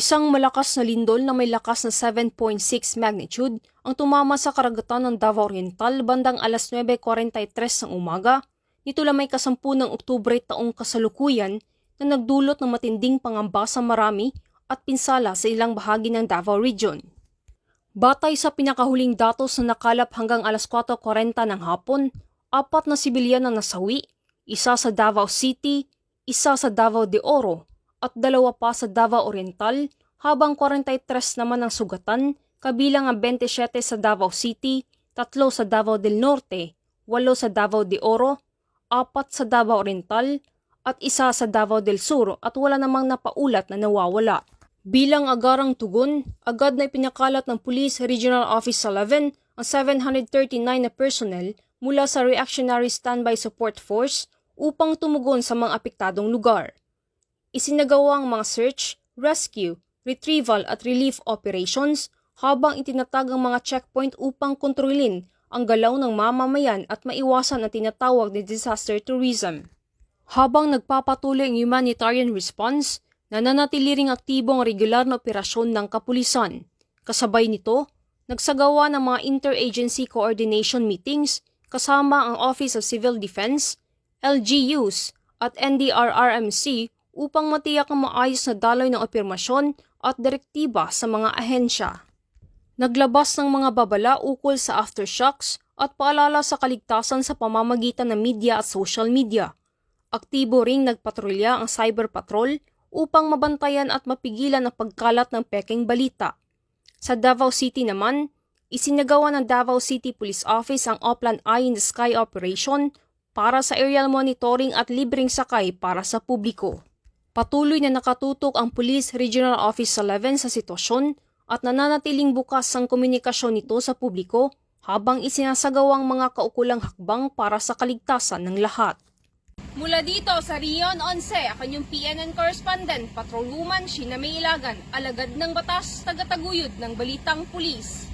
Isang malakas na lindol na may lakas na 7.6 magnitude ang tumama sa karagatan ng Davao Oriental bandang alas 9:43 ng umaga nito lamay kasampu ng Oktubre taong kasalukuyan na nagdulot ng matinding pangamba sa marami at pinsala sa ilang bahagi ng Davao Region. Batay sa pinakahuling datos na nakalap hanggang alas 4:40 ng hapon, 4 na sibilyan ang nasawi, isa sa Davao City, isa sa Davao de Oro, at 2 pa sa Davao Oriental, habang 43 naman ang sugatan, kabilang ang 27 sa Davao City, 3 sa Davao del Norte, 8 sa Davao de Oro, 4 sa Davao Oriental, at 1 sa Davao del Sur at wala namang napaulat na nawawala. Bilang agarang tugon, agad na ipinakalat ng Police Regional Office 11 ang 739 na personnel mula sa Reactionary Standby Support Force upang tumugon sa mga apektadong lugar. Isinagawa ang mga search, rescue, retrieval at relief operations habang itinatag ang mga checkpoint upang kontrolin ang galaw ng mamamayan at maiwasan ang tinatawag na disaster tourism. Habang nagpapatuloy ang humanitarian response, nananatili ring aktibo ang regular na operasyon ng kapulisan. Kasabay nito, nagsagawa ng mga interagency coordination meetings kasama ang Office of Civil Defense, LGUs at NDRRMC upang matiyak ang maayos na daloy ng operamasyon at direktiba sa mga ahensya. Naglabas ng mga babala ukol sa aftershocks at paalala sa kaligtasan sa pamamagitan ng media at social media. Aktibo ring nagpatrolya ang cyber patrol upang mabantayan at mapigilan ang pagkalat ng pekeng balita. Sa Davao City naman, isinagawa ng Davao City Police Office ang Oplan Eye in the Sky operation para sa aerial monitoring at libreng sakay para sa publiko. Patuloy na nakatutok ang Police Regional Office 11 sa sitwasyon at nananatiling bukas ang komunikasyon nito sa publiko habang isinasagawang mga kaukulang hakbang para sa kaligtasan ng lahat. Mula dito sa Rion 11, ako yung PNN correspondent, Patrolwoman Sheena May Ilagan, alagad ng batas, tagataguyod ng Balitang Pulis.